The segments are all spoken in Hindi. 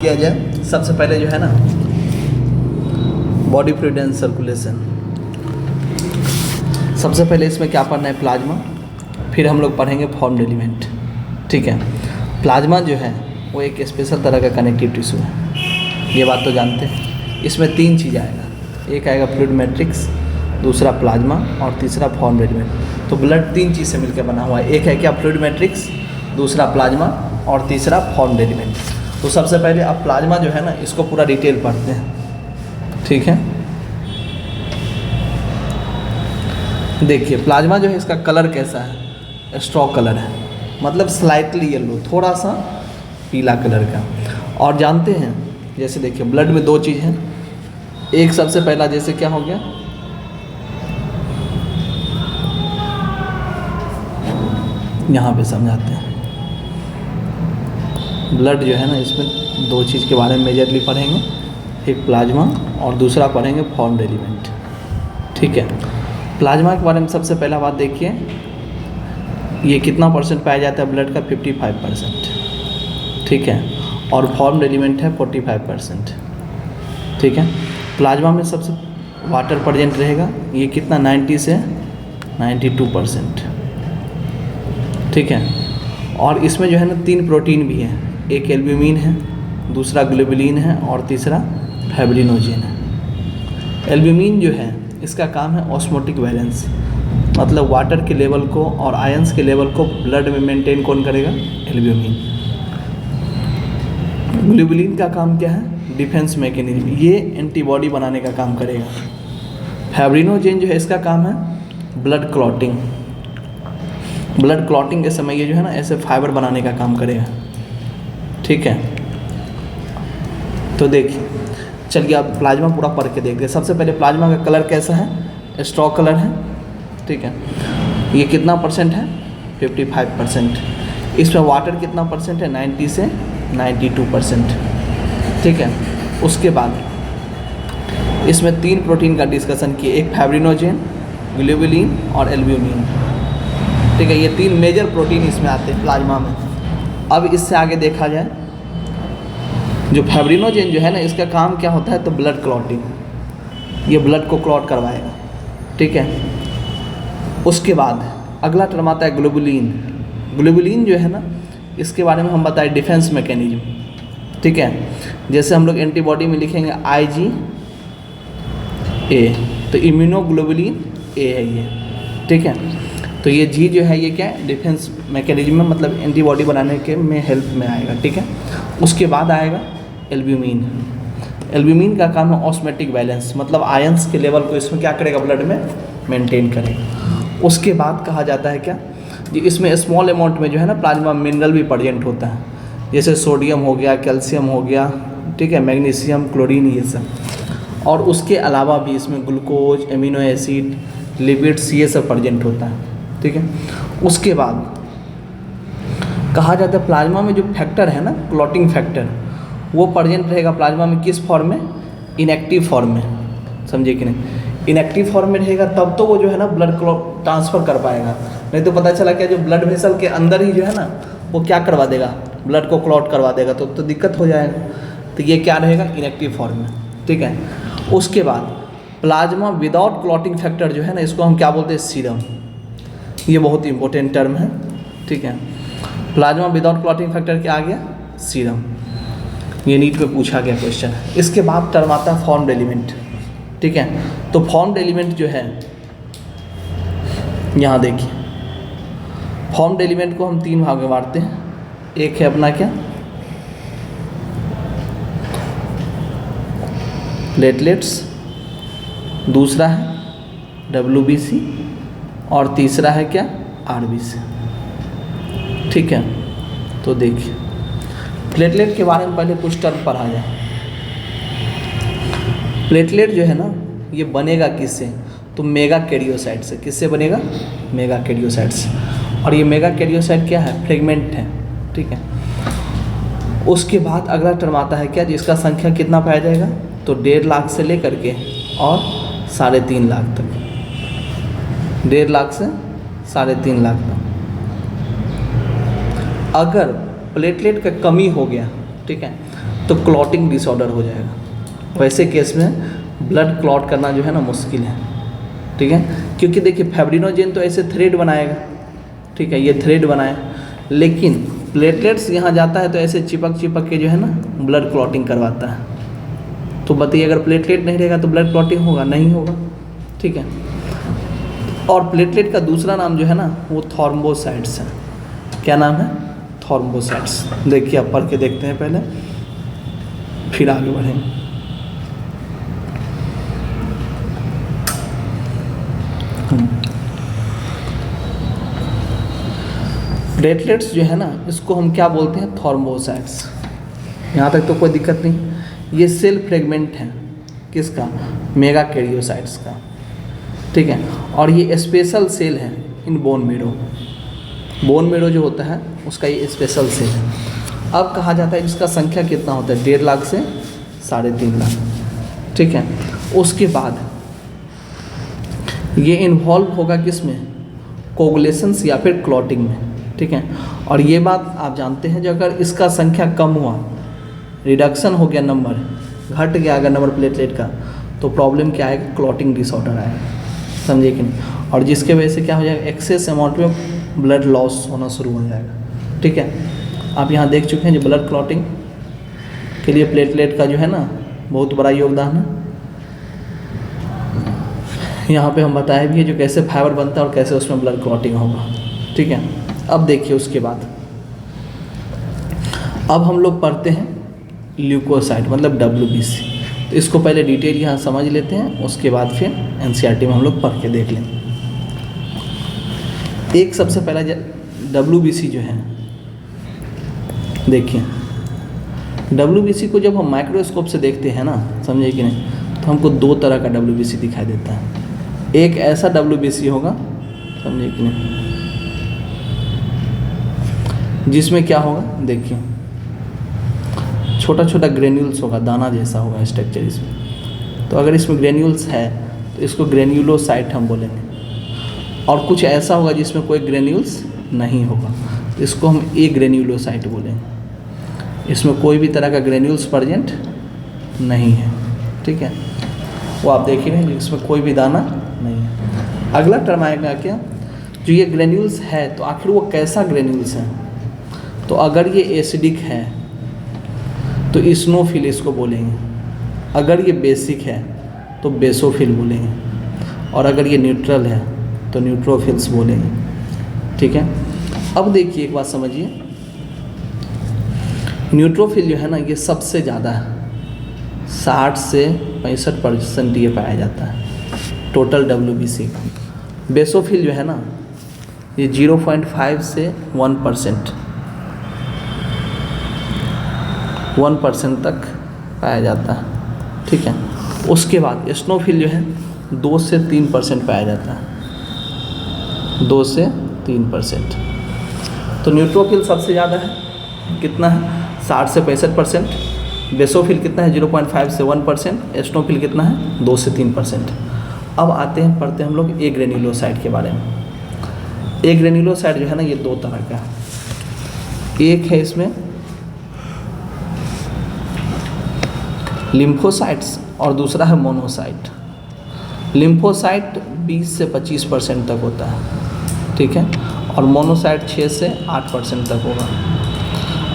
किया जाए। सबसे पहले जो है ना बॉडी फ्लूइड एंड सर्कुलेशन। सबसे पहले इसमें क्या पढ़ना है, प्लाज्मा, फिर हम लोग पढ़ेंगे फॉर्म्ड एलिमेंट। ठीक है, प्लाज्मा जो है वो एक स्पेशल तरह का कनेक्टिव टिश्यू है, ये बात तो जानते हैं। इसमें तीन चीज़ आएगा, एक आएगा फ्लूइड मैट्रिक्स, दूसरा प्लाज्मा और तीसरा फॉर्म्ड एलिमेंट। तो ब्लड तीन चीज़ से मिलकर बना हुआ है, एक है क्या फ्लूइड मैट्रिक्स, दूसरा प्लाज्मा और तीसरा फॉर्म्ड एलिमेंट। तो सबसे पहले आप प्लाज्मा जो है ना इसको पूरा डिटेल पढ़ते हैं। ठीक है, देखिए प्लाज्मा जो है इसका कलर कैसा है, स्ट्रॉ कलर है, मतलब स्लाइटली येलो, थोड़ा सा पीला कलर का। और जानते हैं जैसे देखिए ब्लड में दो चीज़ हैं, एक सबसे पहला जैसे क्या हो गया, यहाँ पे समझाते हैं। ब्लड जो है ना इसमें दो चीज़ के बारे में मेजरली पढ़ेंगे, एक प्लाज्मा और दूसरा पढ़ेंगे फॉर्म्ड एलिमेंट। ठीक है, प्लाज्मा के बारे में सबसे पहला बात देखिए, ये कितना परसेंट पाया जाता है ब्लड का, 55%। ठीक है, और फॉर्म्ड एलिमेंट है 45%। ठीक है, प्लाज्मा में सबसे वाटर प्रेजेंट रहेगा, ये कितना 90 से 92%। ठीक है, और इसमें जो है ना तीन प्रोटीन भी हैं, एक एल्ब्यूमिन है, दूसरा ग्लोबुलिन है और तीसरा फाइब्रिनोजेन है। एल्ब्यूमिन जो है इसका काम है ऑस्मोटिक बैलेंस, मतलब वाटर के लेवल को और आयंस के लेवल को ब्लड में मेंटेन कौन करेगा, एल्ब्यूमिन। ग्लोबुलिन का काम क्या है, डिफेंस मैकेनिज्म, ये एंटीबॉडी बनाने का काम करेगा। फाइब्रिनोजेन जो है इसका काम है ब्लड क्लॉटिंग, ब्लड क्लॉटिंग के समय ये जो है ना ऐसे फाइबर बनाने का काम करेगा। ठीक है, तो देखिए चलिए आप प्लाज्मा पूरा पढ़ के देखते हैं। सबसे पहले प्लाज्मा का कलर कैसा है, स्ट्रॉ कलर है। ठीक है, ये कितना परसेंट है, 55%। इसमें वाटर कितना परसेंट है, 90 से 92%। ठीक है, उसके बाद इसमें तीन प्रोटीन का डिस्कशन किए, एक फाइब्रिनोजेन, ग्लोबुलिन और एल्ब्यूमिन। ठीक है, ये तीन मेजर प्रोटीन इसमें आते हैं प्लाज्मा में। अब इससे आगे देखा जाए, जो फाइब्रिनोजेन जो है ना इसका काम क्या होता है, तो ब्लड क्लॉटिंग, ये ब्लड को क्लॉट करवाएगा। ठीक है, उसके बाद अगला टर्म आता है ग्लोबुलिन। ग्लोबुलिन जो है ना इसके बारे में हम बताएं डिफेंस मैकेनिज्म। ठीक है, जैसे हम लोग एंटीबॉडी में लिखेंगे IgA, तो इम्यूनोग्लोबुलिन A है ये। ठीक है, तो ये G जो है ये क्या है, डिफेंस मैकेनिज्म में, मतलब एंटीबॉडी बनाने के में हेल्प में आएगा। ठीक है, उसके बाद आएगा एल्ब्यूमिन। एल्ब्यूमिन का काम है ऑस्मोटिक बैलेंस, मतलब आयंस के लेवल को इसमें क्या करेगा, ब्लड में मेंटेन करेगा। उसके बाद कहा जाता है क्या, कि इसमें स्मॉल अमाउंट में जो है ना प्लाज्मा मिनरल भी प्रेजेंट होता है, जैसे सोडियम हो गया, कैल्शियम हो गया, ठीक है, मैग्नीशियम, क्लोरीन, ये सब। और उसके अलावा भी इसमें ग्लूकोज, एमिनो एसिड, लिपिड्स, ये सब प्रेजेंट होता है। ठीक है, उसके बाद कहा जाता है प्लाज्मा में जो फैक्टर है ना, क्लॉटिंग फैक्टर, वो प्रेजेंट रहेगा प्लाज्मा में किस फॉर्म में, इनएक्टिव फॉर्म में। समझे कि नहीं, इनएक्टिव फॉर्म में रहेगा तब तो वो जो है ना ब्लड क्लॉट ट्रांसफ़र कर पाएगा, नहीं तो पता चला क्या जो ब्लड वेसल के अंदर ही जो है ना वो क्या करवा देगा, ब्लड को क्लॉट करवा देगा, तो दिक्कत हो जाएगा। तो ये क्या रहेगा, इनएक्टिव फॉर्म में। ठीक है, उसके बाद प्लाज्मा विदाउट क्लॉटिंग फैक्टर जो है ना इसको हम क्या बोलते हैं, सीरम। ये बहुत इंपॉर्टेंट टर्म है। ठीक है, प्लाज्मा विदाउट क्लॉटिंग फैक्टर क्या आ गया, सीरम। ये नीट में पूछा गया क्वेश्चन है। इसके बाद टर्म आता है फॉर्म्ड एलिमेंट। ठीक है, तो फॉर्म्ड एलिमेंट जो है, यहाँ देखिए फॉर्म्ड एलिमेंट को हम तीन भाग में बांटते हैं। एक है अपना क्या, प्लेटलेट्स, दूसरा है WBC और तीसरा है क्या, RBC। ठीक है, तो देखिए प्लेटलेट के बारे में पहले कुछ टर्म पढ़ा जाए। प्लेटलेट जो है ना ये बनेगा किससे, तो मेगा कैरियोसाइट से। किससे बनेगा, मेगा कैरियोसाइट से। और ये मेगा कैरियोसाइट क्या है, फ्रेगमेंट है। ठीक है, उसके बाद अगला टर्म आता है क्या, जिसका संख्या कितना पाया जाएगा, तो 1.5 लाख से लेकर के और 3.5 लाख तक, 1.5 लाख से 3.5 लाख तक। अगर प्लेटलेट का कमी हो गया, ठीक है, तो क्लॉटिंग डिसऑर्डर हो जाएगा। वैसे केस में ब्लड क्लॉट करना जो है ना मुश्किल है, ठीक है, क्योंकि देखिए फाइब्रिनोजेन तो ऐसे थ्रेड बनाएगा, ठीक है, ये थ्रेड बनाए, लेकिन प्लेटलेट्स यहाँ जाता है तो ऐसे चिपक चिपक के जो है ना ब्लड क्लॉटिंग करवाता है। तो बताइए अगर प्लेटलेट नहीं रहेगा तो ब्लड क्लॉटिंग होगा? नहीं होगा, ठीक है। और प्लेटलेट का दूसरा नाम जो है ना वो थ्रोम्बोसाइट्स है। क्या नाम है? थ्रोम्बोसाइट्स। देखिए आप पढ़ के देखते हैं पहले, फिर आगे बढ़ेंगे। प्लेटलेट्स जो है ना इसको हम क्या बोलते हैं? थ्रोम्बोसाइट्स। यहाँ तक तो कोई दिक्कत नहीं। ये सेल फ्रेगमेंट है किसका? मेगाकैरियोसाइट्स का, ठीक है। और ये स्पेशल सेल है in bone marrow. Bone marrow जो होता है उसका ये स्पेशल सेल है। अब कहा जाता है इसका संख्या कितना होता है? 1.5 लाख से 3.5 लाख, ठीक है। उसके बाद ये इन्वॉल्व होगा किस में? कोगुलेशंस या फिर क्लॉटिंग में, ठीक है। और ये बात आप जानते हैं जो अगर इसका संख्या कम हुआ, रिडक्शन हो गया, नंबर घट गया अगर नंबर प्लेटलेट का, तो प्रॉब्लम क्या आएगा? क्लॉटिंग डिसऑर्डर आएगा, समझे कि नहीं। और जिसके वजह से क्या हो जाएगा? एक्सेस अमाउंट में ब्लड लॉस होना शुरू हो जाएगा, ठीक है। आप यहाँ देख चुके हैं जो ब्लड क्लॉटिंग के लिए प्लेटलेट का जो है ना बहुत बड़ा योगदान है। यहाँ पे हम बताए भी है जो कैसे फाइबर बनता है और कैसे उसमें ब्लड क्लॉटिंग होगा, ठीक है। अब देखिए उसके बाद अब हम लोग पढ़ते हैं ल्यूकोसाइट मतलब WBC। तो इसको पहले डिटेल यहाँ समझ लेते हैं, उसके बाद फिर NCERT में हम लोग पढ़ के देख लेंगे। एक सबसे पहला WBC जो है, देखिए WBC को जब हम माइक्रोस्कोप से देखते हैं ना, समझे कि नहीं, तो हमको 2 तरह का WBC दिखाई देता है। एक ऐसा WBC होगा, समझे कि नहीं, जिसमें क्या होगा? देखिए छोटा छोटा ग्रेन्यूल्स होगा, दाना जैसा होगा स्ट्रक्चर इसमें। तो अगर इसमें ग्रेन्यूल्स है तो इसको ग्रेन्यूलोसाइट हम बोलेंगे। और कुछ ऐसा होगा जिसमें कोई ग्रेन्यूल्स नहीं होगा, इसको हम एग्रेन्यूलोसाइट बोलेंगे। इसमें कोई भी तरह का ग्रेन्यूल्स प्रेजेंट नहीं है, ठीक है। वो आप देख ही रहे हैं इसमें कोई भी दाना नहीं है। अगला टर्म आएगा क्या? जो ये ग्रेन्यूल्स है तो आखिर वो कैसा ग्रेन्यूल्स है? तो अगर ये एसिडिक है तो इस्नोफिल इसको बोलेंगे, अगर ये बेसिक है तो बेसोफिल बोलेंगे, और अगर ये न्यूट्रल है तो न्यूट्रोफिल्स बोलेंगे, ठीक है। अब देखिए एक बात समझिए, न्यूट्रोफिल जो है ना ये सबसे ज़्यादा है, 60 से 65% ये पाया जाता है टोटल WBC का। बेसोफिल जो है ना ये 0.5 से 1% तक पाया जाता है, ठीक है। उसके बाद स्नोफिल जो है 2 से 3% पाया जाता है, 2 से 3%। तो न्यूट्रोफिल सबसे ज़्यादा है, कितना है? 60 से 65%। बेसोफिल कितना है? 0.5 से 1%। स्नोफिल कितना है? 2 से 3%। अब आते हैं पढ़ते हैं हम लोग एग्रेन्युलोसाइट के बारे में। एग्रेन्युलोसाइट जो है ना ये 2 तरह का है। एक है इसमें लिम्फोसाइट्स और दूसरा है मोनोसाइट। लिम्फोसाइट 20 से 25% तक होता है, ठीक है, और मोनोसाइट 6 से 8% तक होगा।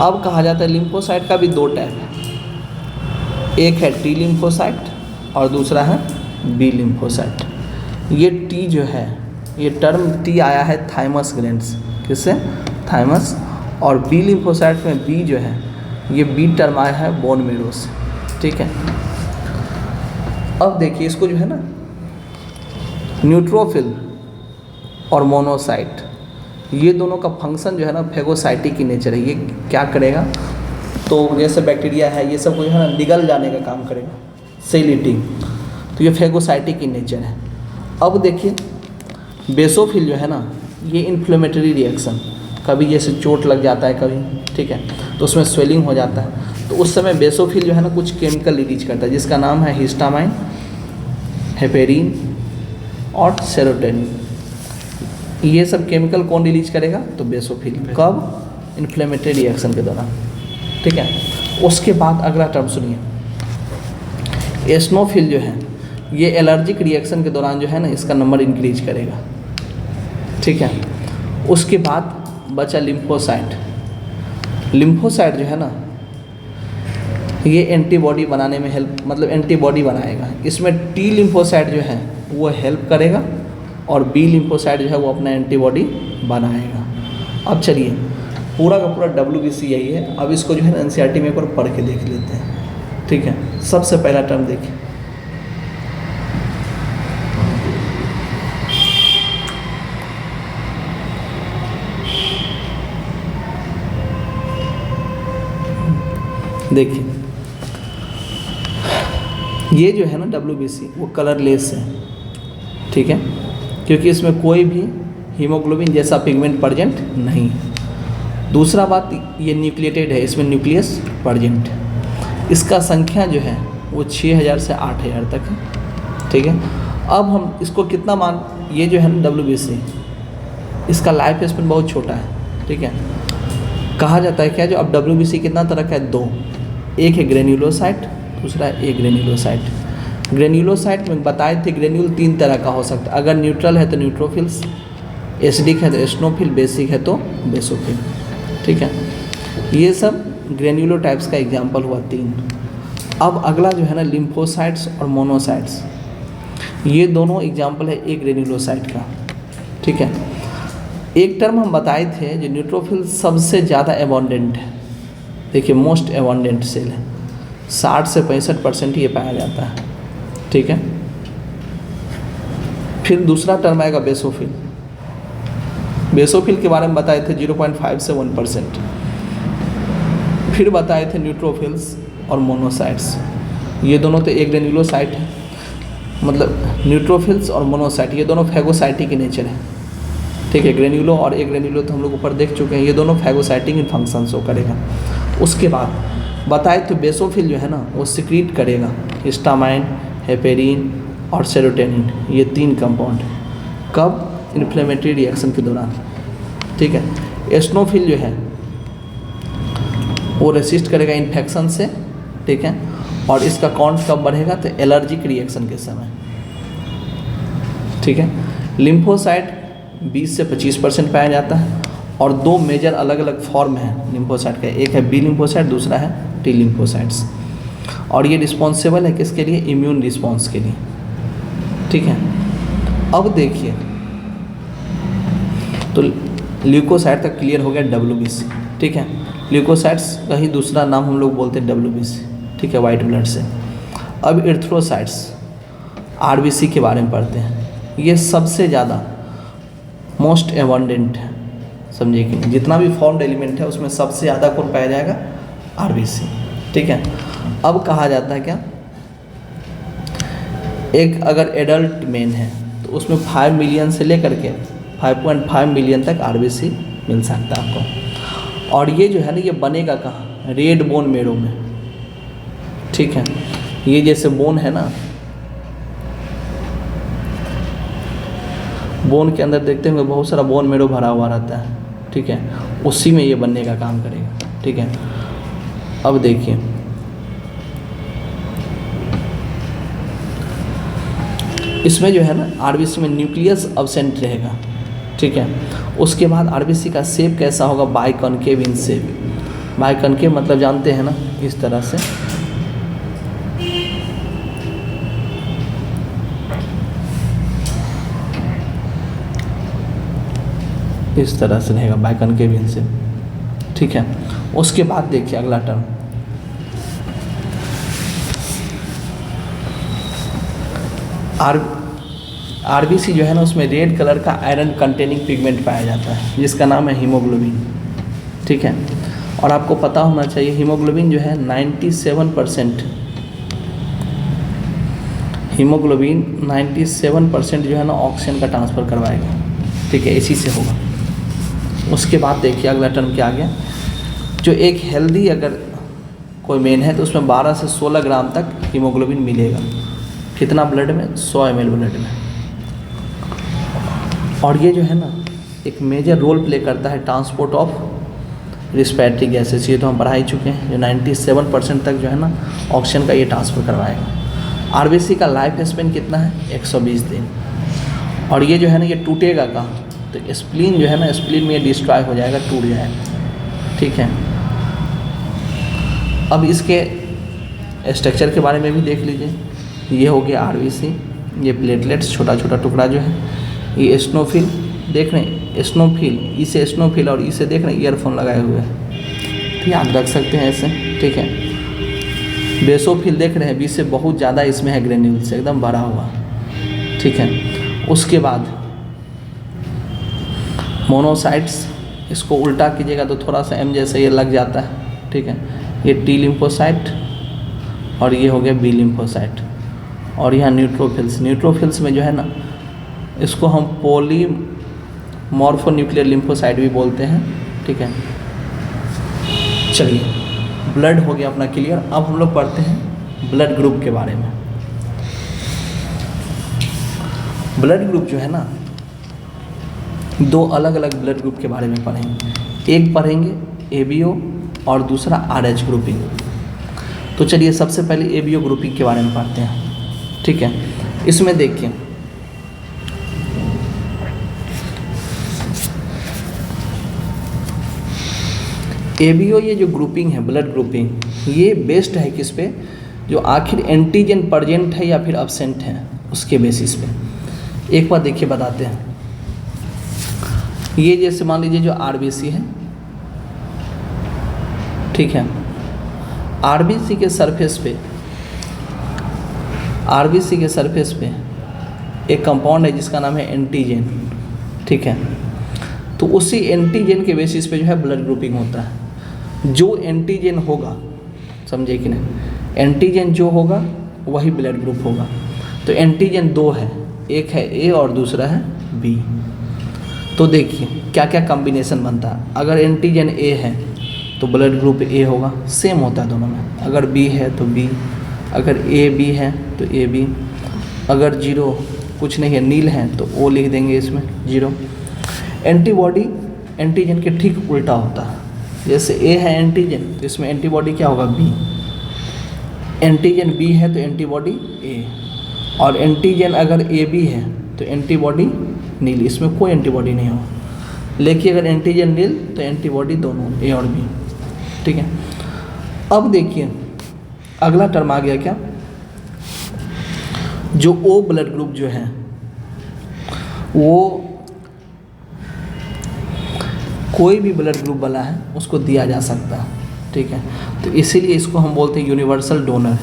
अब कहा जाता है लिम्फोसाइट का भी 2 टाइप है, एक है T लिम्फोसाइट और दूसरा है B लिम्फोसाइट। ये T जो है, ये टर्म T आया है थाइमस ग्लैंड्स, किससे? थाइमस। और B लिम्फोसाइट में B जो है ये B टर्म आया है बोन मेरो से, ठीक है। अब देखिए इसको जो है ना न्यूट्रोफिल और मोनोसाइट, ये दोनों का फंक्शन जो है ना फेगोसाइटिक की नेचर है। ये क्या करेगा? तो जैसे बैक्टीरिया है ये सब को जो है ना निगल जाने का काम करेगा, सेल ईटिंग, तो ये फेगोसाइटिक की नेचर है। अब देखिए बेसोफिल जो है ना ये इन्फ्लेमेटरी रिएक्शन, कभी जैसे चोट लग जाता है कभी, ठीक है, तो उसमें स्वेलिंग हो जाता है, तो उस समय बेसोफिल जो है ना कुछ केमिकल रिलीज करता है जिसका नाम है हिस्टामाइन, हेपेरिन और सेरोटोनिन। ये सब केमिकल कौन रिलीज करेगा? तो बेसोफिल। कब? इन्फ्लेमेटरी रिएक्शन के दौरान, ठीक है। उसके बाद अगला टर्म सुनिए, एस्नोफिल जो है ये एलर्जिक रिएक्शन के दौरान जो है ना इसका नंबर इंक्रीज करेगा, ठीक है। उसके बाद बचा लिम्फोसाइट। लिम्फोसाइट जो है ना ये एंटीबॉडी बनाने में हेल्प, मतलब एंटीबॉडी बनाएगा। इसमें टी लिम्फोसाइट जो है वो हेल्प करेगा और बी लिम्फोसाइट जो है वो अपना एंटीबॉडी बनाएगा। अब चलिए पूरा का पूरा WBC यही है। अब इसको जो है ना NCERT में एक बार पढ़ के देख लेते हैं, ठीक है। सबसे पहला टर्म देखिए, देखिए ये जो है ना WBC वो कलरलेस है, ठीक है, क्योंकि इसमें कोई भी हीमोग्लोबिन जैसा पिगमेंट प्रेजेंट नहीं है। दूसरा बात, ये न्यूक्लिएटेड है, इसमें न्यूक्लियस प्रेजेंट। इसका संख्या जो है वो 6000 से 8000 तक है, ठीक है। अब हम इसको कितना मान, ये जो है ना WBC इसका लाइफ स्पेन बहुत छोटा है, ठीक है। कहा जाता है क्या, जो अब WBC कितना तरह का है, दो, एक है ग्रेन्युलोसाइट, दूसरा है ग्रेन्युलोसाइट। ग्रेन्युलोसाइट में बताए थे ग्रेन्यूल 3 तरह का हो सकता है, अगर न्यूट्रल है तो न्यूट्रोफिल्स, एसिडिक है तो एस्नोफिल, बेसिक है तो बेसोफिल, ठीक है। ये सब ग्रेन्युलो टाइप्स का एग्जाम्पल हुआ 3। अब अगला जो है ना लिम्फोसाइट्स और मोनोसाइट्स, ये दोनों एग्जाम्पल है एक ग्रेन्युलोसाइट का, ठीक है। एक टर्म हम बताए थे जो न्यूट्रोफिल सबसे ज़्यादा एबॉन्डेंट है, देखिए मोस्ट एबॉन्डेंट सेल है, 60 से 65% ये पाया जाता है, ठीक है। फिर दूसरा टर्म आएगा बेसोफिल। बेसोफिल के बारे में बताए थे 0.5 से 1%। फिर बताए थे न्यूट्रोफिल्स और मोनोसाइट्स, ये दोनों तो एक ग्रेन्युलोसाइट है, मतलब न्यूट्रोफिल्स और मोनोसाइट ये दोनों फैगोसाइटिक इन नेचर है, ठीक है। ग्रेन्युलो और एक ग्रेन्युलो तो हम लोग ऊपर देख चुके हैं, ये दोनों फैगोसाइटिक इन फंक्शन शो करेगा। उसके बाद बताए तो बेसोफिल जो है ना वो सिक्रीट करेगा हिस्टामाइन, हेपेरिन और सेरोटोनिन, ये 3 कंपाउंड, कब, इन्फ्लेमेटरी रिएक्शन के दौरान, ठीक है। एस्नोफिल जो है वो रेसिस्ट करेगा इन्फेक्शन से, ठीक है, और इसका काउंट कब बढ़ेगा, तो एलर्जिक रिएक्शन के समय, ठीक है। लिम्फोसाइट 20 से 25% पाया जाता है, और 2 मेजर अलग अलग फॉर्म है लिम्फोसाइट का, एक है बी लिम्फोसाइट, दूसरा है टी लिम्फोसाइट्स, और ये रिस्पॉन्सिबल है किसके लिए, इम्यून रिस्पॉन्स के लिए, ठीक है। अब देखिए तो ल्यूकोसाइट तक क्लियर हो गया WBC, ठीक है। ल्यूकोसाइट्स का ही दूसरा नाम हम लोग बोलते हैं WBC, ठीक है, वाइट ब्लड से। अब एरिथ्रोसाइट्स RBC के बारे में पढ़ते हैं। ये सबसे ज़्यादा मोस्ट एबंडेंट है, समझिए कि जितना भी फॉर्म्ड एलिमेंट है उसमें सबसे ज़्यादा कौन पाया जाएगा, RBC, ठीक है। अब कहा जाता है क्या, एक अगर एडल्ट मेन है तो उसमें 5 मिलियन से लेकर के 5.5 मिलियन तक RBC मिल सकता है आपको। और ये जो है ना ये बनेगा कहाँ, रेड बोन मेरो में, ठीक है। ये जैसे बोन है ना, बोन के अंदर देखते होंगे बहुत सारा बोन मेरो भरा हुआ रहता है, ठीक है, उसी में ये बनने का काम करेगा, ठीक है। अब देखिए इसमें जो है ना RBC में न्यूक्लियस अब्सेंट रहेगा, ठीक है। उसके बाद RBC का शेप कैसा होगा, बाइकॉनकेव इन शेप। बाइकॉनकेव मतलब जानते हैं ना, इस तरह से, इस तरह से रहेगा बाइकॉनकेव इन शेप, ठीक है। उसके बाद देखिए अगला टर्म, RBC जो है ना उसमें रेड कलर का आयरन कंटेनिंग पिगमेंट पाया जाता है जिसका नाम है हीमोग्लोबिन, ठीक है। और आपको पता होना चाहिए हीमोग्लोबिन जो है 97%, हीमोग्लोबिन 97% जो है ना ऑक्सीजन का ट्रांसफ़र करवाएगा, ठीक है, इसी से होगा। उसके बाद देखिए अगला टर्म क्या आ गया, जो एक हेल्दी अगर कोई मेन है तो उसमें 12 से 16 ग्राम तक हीमोग्लोबिन मिलेगा, कितना ब्लड में, 100 ml ब्लड में। और ये जो है ना एक मेजर रोल प्ले करता है ट्रांसपोर्ट ऑफ रिस्पिरेटरी गैसेस, ये तो हम पढ़ा ही चुके हैं, जो 97% तक जो है ना ऑक्सीजन का ये ट्रांसफ़र करवाएगा। आरबीसी का लाइफ स्पेन कितना है? 120 दिन। और ये जो है ना ये टूटेगा कहाँ? तो स्प्लीन जो है ना, स्प्लीन में ये डिस्ट्रॉय हो जाएगा, टूट जाएगा, ठीक है। अब इसके स्ट्रक्चर के बारे में भी देख लीजिए। ये हो गया आरबीसी, ये प्लेटलेट्स छोटा छोटा टुकड़ा जो है, ये एस्नोफिल देख रहे हैं, एस्नोफिल, इसे एस्नोफिल और इसे देख रहे हैं ईयरफोन लगाए हुए हैं, तो याद रख सकते हैं ऐसे, ठीक है। बेसोफिल देख रहे हैं, बी से बहुत ज़्यादा इसमें है ग्रेन्यूल्स, एकदम भरा हुआ, ठीक है। उसके बाद मोनोसाइट्स, इसको उल्टा कीजिएगा तो थोड़ा सा एम जैसे ये लग जाता है, ठीक है। ये टी लिम्फोसाइट और ये हो गया बी लिम्फोसाइट। और यहाँ न्यूट्रोफिल्स, न्यूट्रोफिल्स में जो है ना इसको हम पॉलीमॉर्फोन्यूक्लियर लिम्फोसाइट भी बोलते हैं, ठीक है। चलिए, ब्लड हो गया अपना क्लियर। अब हम लोग पढ़ते हैं ब्लड ग्रुप के बारे में। ब्लड ग्रुप जो है ना, दो अलग अलग ब्लड ग्रुप के बारे में पढ़ेंगे। एक पढ़ेंगे एबीओ और दूसरा आरएच ग्रुपिंग। तो चलिए सबसे पहले एबीओ ग्रुपिंग के बारे में पढ़ते हैं, ठीक है। इसमें देखिए एबीओ, ये जो ग्रुपिंग है ब्लड ग्रुपिंग, ये बेस्ड है किस पे? जो आखिर एंटीजन प्रेजेंट है या फिर अब्सेंट है उसके बेसिस पे। एक बार देखिए बताते हैं। ये जैसे मान लीजिए जो आरबीसी है, ठीक है। आरबीसी के सरफेस पे, आरबीसी के सरफेस पे एक कंपाउंड है जिसका नाम है एंटीजन, ठीक है। तो उसी एंटीजन के बेसिस पे जो है ब्लड ग्रुपिंग होता है। जो एंटीजन होगा, समझे कि नहीं, एंटीजन जो होगा वही ब्लड ग्रुप होगा। तो एंटीजन दो है, एक है ए और दूसरा है बी। तो देखिए क्या क्या कॉम्बिनेशन बनता है। अगर एंटीजन ए है तो ब्लड ग्रुप ए होगा, सेम होता है दोनों में। अगर बी है तो बी, अगर ए बी है तो ए बी, अगर जीरो कुछ नहीं है, नील है, तो ओ लिख देंगे इसमें, जीरो। एंटीबॉडी एंटीजन के ठीक उल्टा होता है। जैसे ए है एंटीजन तो इसमें एंटीबॉडी क्या होगा? बी। एंटीजन बी है तो एंटीबॉडी ए, और एंटीजन अगर ए बी है तो एंटीबॉडी नील, इसमें कोई एंटीबॉडी नहीं होगा। लेकिन अगर एंटीजन नील तो एंटीबॉडी दोनों ए और बी, ठीक है। अब देखिए अगला टर्म आ गया क्या? जो ओ ब्लड ग्रुप जो है वो कोई भी ब्लड ग्रुप वाला है उसको दिया जा सकता है, ठीक है। तो इसीलिए इसको हम बोलते हैं यूनिवर्सल डोनर,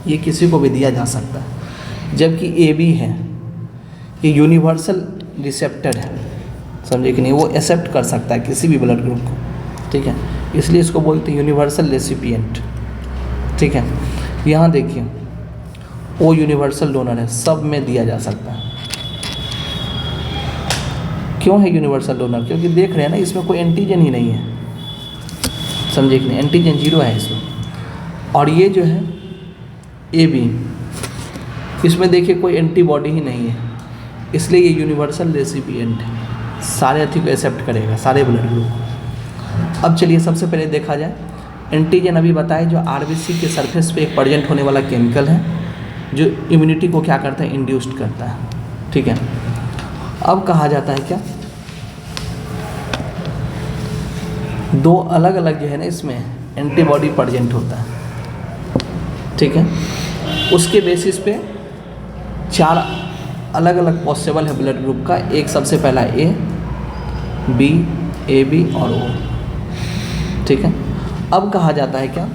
ये किसी को भी दिया जा सकता है। जबकि ए बी है ये यूनिवर्सल रिसेप्टर है, समझे कि नहीं, वो एक्सेप्ट कर सकता है किसी भी ब्लड ग्रुप को, ठीक है। इसलिए इसको बोलते हैं यूनिवर्सल रेसिपिएंट, ठीक है। यहाँ देखिए वो यूनिवर्सल डोनर है, सब में दिया जा सकता है। क्यों है यूनिवर्सल डोनर? क्योंकि देख रहे हैं ना इसमें कोई एंटीजन ही नहीं है, समझे कि नहीं, एंटीजन जीरो है इसमें। और ये जो है ए बी, इसमें देखिए कोई एंटीबॉडी ही नहीं है, इसलिए ये यूनिवर्सल रेसिपिएंट है, सारे अथी को एक्सेप्ट करेगा, सारे ब्लड ग्रुप। अब चलिए सबसे पहले देखा जाए एंटीजन। अभी बताए जो आरबीसी के सरफेस पे एक प्रेजेंट होने वाला केमिकल है जो इम्यूनिटी को क्या करता है? इंड्यूस्ड करता है, ठीक है। अब कहा जाता है क्या, दो अलग अलग जो है ना इसमें एंटीबॉडी प्रेजेंट होता है, ठीक है। उसके बेसिस पे चार अलग अलग पॉसिबल है ब्लड ग्रुप का। एक सबसे पहला ए बी, ए बी और ओ, ठीक है। अब कहा जाता है क्या,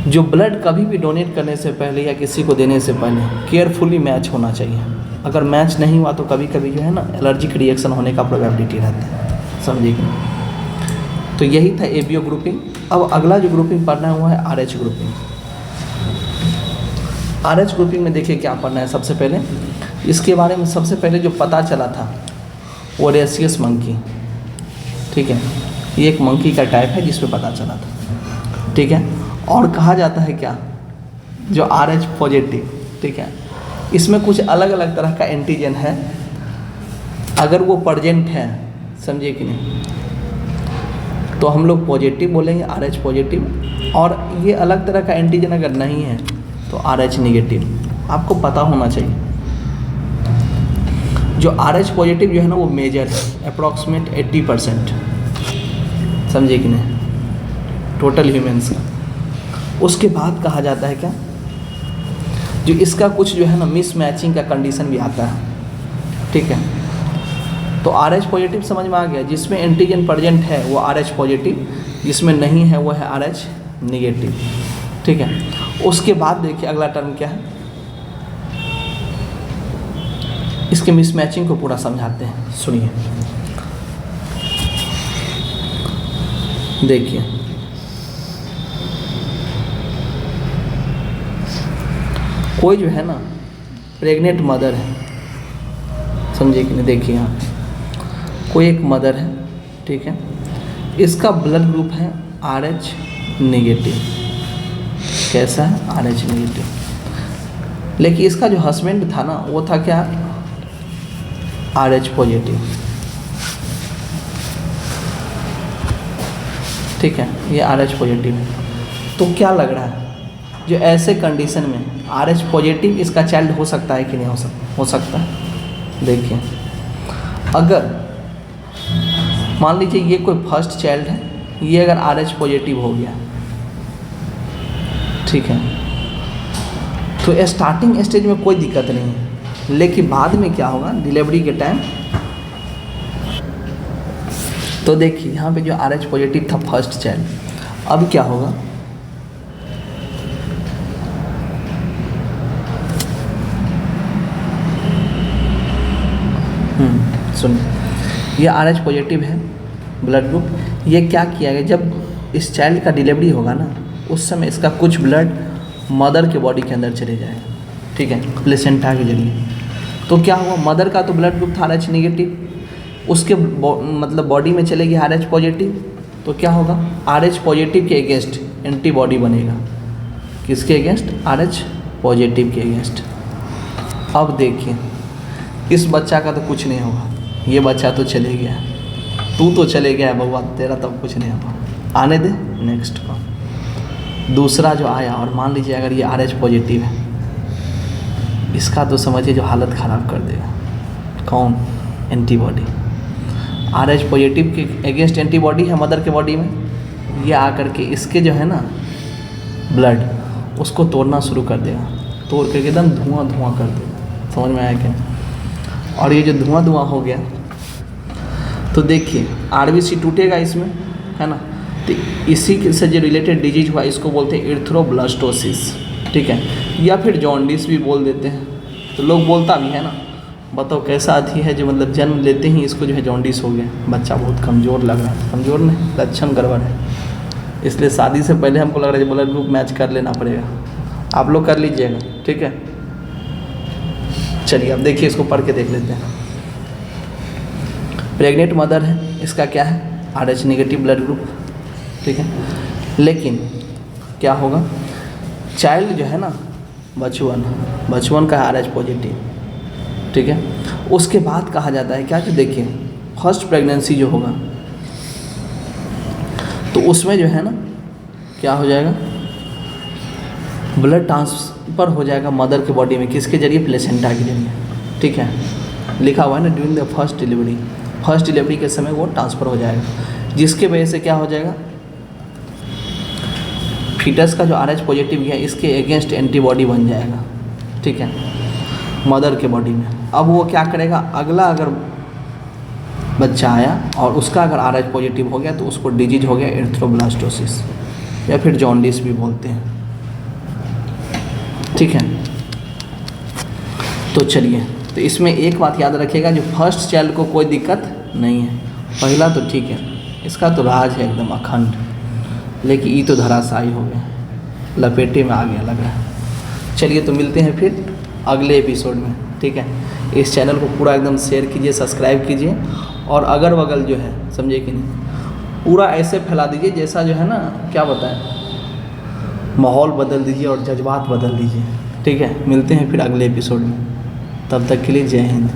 जो ब्लड कभी भी डोनेट करने से पहले या किसी को देने से पहले केयरफुली मैच होना चाहिए। अगर मैच नहीं हुआ तो कभी कभी जो है ना एलर्जिक रिएक्शन होने का प्रोबेबिलिटी रहता है, समझिए कि। तो यही था एबीओ ग्रुपिंग। अब अगला जो ग्रुपिंग पढ़ना हुआ है आरएच ग्रुपिंग। आरएच ग्रुपिंग में देखिए क्या पढ़ना है। सबसे पहले इसके बारे में सबसे पहले जो पता चला था वो रेसियस मंकी, ठीक है। ये एक मंकी का टाइप है जिसमें पता चला था, ठीक है। और कहा जाता है क्या, जो RH पॉजिटिव, ठीक है, इसमें कुछ अलग अलग तरह का एंटीजन है। अगर वो प्रेजेंट है, समझिए कि नहीं, तो हम लोग पॉजिटिव बोलेंगे, RH पॉजिटिव, और ये अलग तरह का एंटीजन अगर नहीं है तो RH निगेटिव। आपको पता होना चाहिए जो RH पॉजिटिव जो है ना वो मेजर है, अप्रॉक्सीमेट 80%, समझे कि नहीं, टोटल ह्यूमन्स का। उसके बाद कहा जाता है क्या, जो इसका कुछ जो है ना मिसमैचिंग का कंडीशन भी आता है, ठीक है। तो RH पॉजिटिव समझ में आ गया, जिसमें एंटीजन प्रेजेंट है वो RH पॉजिटिव, जिसमें नहीं है वो है RH निगेटिव, ठीक है। उसके बाद देखिए अगला टर्म क्या है, इसके मिसमैचिंग को पूरा समझाते हैं, सुनिए। देखिए कोई जो है ना प्रेग्नेंट मदर है, समझिए कि नहीं, देखिए यहाँ कोई एक मदर है, ठीक है, इसका ब्लड ग्रुप है RH निगेटिव, कैसा है, RH निगेटिव, लेकिन इसका जो हस्बैंड था ना वो था क्या, RH पॉजिटिव, ठीक है, ये RH पॉजिटिव है। तो क्या लग रहा है, जो ऐसे कंडीशन में RH पॉजिटिव इसका चाइल्ड हो सकता है कि नहीं हो सकता है। देखिए अगर मान लीजिए ये कोई फर्स्ट चाइल्ड है, ये अगर RH पॉजिटिव हो गया, ठीक है, तो स्टार्टिंग स्टेज में कोई दिक्कत नहीं है, लेकिन बाद में क्या होगा डिलीवरी के टाइम, तो देखिए यहाँ पे जो RH पॉजिटिव था फर्स्ट चाइल्ड, अब क्या होगा, सुनिए, ये RH पॉजिटिव है ब्लड ग्रुप, ये क्या किया गया, जब इस चाइल्ड का डिलीवरी होगा ना उस समय इसका कुछ ब्लड मदर के बॉडी के अंदर चले जाएगा, ठीक है, प्लेसेंटा के जरिए। तो क्या हुआ, मदर का तो ब्लड ग्रुप था RH निगेटिव, उसके मतलब बॉडी में चलेगी RH पॉजिटिव, तो क्या होगा, RH पॉजिटिव के अगेंस्ट एंटीबॉडी बनेगा, किसके अगेंस्ट, RH पॉजिटिव के अगेंस्ट। अब देखिए इस बच्चा का तो कुछ नहीं होगा, ये बच्चा तो चले गया, तू तो चले गया भगवान, तेरा तब कुछ नहीं होगा, आने दे नेक्स्ट को। दूसरा जो आया और मान लीजिए अगर ये RH पॉजिटिव है, इसका तो समझिए जो हालत ख़राब कर देगा, कौन, एंटीबॉडी, RH पॉजिटिव के अगेंस्ट एंटीबॉडी है मदर के बॉडी में, ये आकर के इसके जो है ना ब्लड उसको तोड़ना शुरू कर देगा, तोड़ के एकदम धुआं धुआं कर देगा, समझ में आया क्या। और ये जो धुआं धुआं हो गया तो देखिए RBC टूटेगा इसमें, है ना, तो इसी से जो रिलेटेड डिजीज हुआ इसको बोलते हैं एरिथ्रोब्लास्टोसिस, ठीक है, या फिर जॉन्डिस भी बोल देते हैं। तो लोग बोलता भी है ना, बताओ कैसा आती है जो मतलब जन्म लेते ही इसको जो है जॉन्डिस हो गया, बच्चा बहुत कमज़ोर लग रहा है, कमज़ोर नहीं, लक्षण गड़बड़ है, इसलिए शादी से पहले हमको लग रहा है ब्लड ग्रुप मैच कर लेना पड़ेगा, आप लोग कर लीजिएगा, ठीक है। चलिए अब देखिए इसको पढ़ के देख लेते हैं। प्रेग्नेंट मदर है, इसका क्या है, RH निगेटिव ब्लड ग्रुप, ठीक है, लेकिन क्या होगा, चाइल्ड जो है ना बचपन का RH पॉजिटिव, ठीक है। उसके बाद कहा जाता है क्या कि देखिए फर्स्ट प्रेगनेंसी जो होगा तो उसमें जो है ना क्या हो जाएगा, ब्लड ट्रांसफ़र हो जाएगा मदर के बॉडी में, किसके जरिए, प्लेसेंटा के जरिए, ठीक है, लिखा हुआ है ना ड्यूरिंग द फर्स्ट डिलीवरी के समय वो ट्रांसफ़र हो जाएगा, जिसके वजह से क्या हो जाएगा, फीटस का जो RH पॉजिटिव है इसके अगेंस्ट एंटीबॉडी बन जाएगा, ठीक है, मदर के बॉडी में। अब वो क्या करेगा, अगला अगर बच्चा आया और उसका अगर RH पॉजिटिव हो गया तो उसको डिजीज हो गया एरिथ्रोब्लास्टोसिस, या फिर जॉन्डिस भी बोलते हैं, ठीक है। तो चलिए, तो इसमें एक बात याद रखिएगा, जो फर्स्ट चाइल्ड को कोई दिक्कत नहीं है, पहला तो ठीक है, इसका तो राज है एकदम अखंड, लेकिन ये तो धराशायी हो गया, लपेटे में आ गया लग रहा है। चलिए तो मिलते हैं फिर अगले एपिसोड में, ठीक है। इस चैनल को पूरा एकदम शेयर कीजिए, सब्सक्राइब कीजिए, और अगल बगल जो है समझे कि नहीं पूरा ऐसे फैला दीजिए जैसा जो है ना क्या बताएं, माहौल बदल दीजिए और जज्बात बदल दीजिए, ठीक है। मिलते हैं फिर अगले एपिसोड में, तब तक के लिए जय हिंद।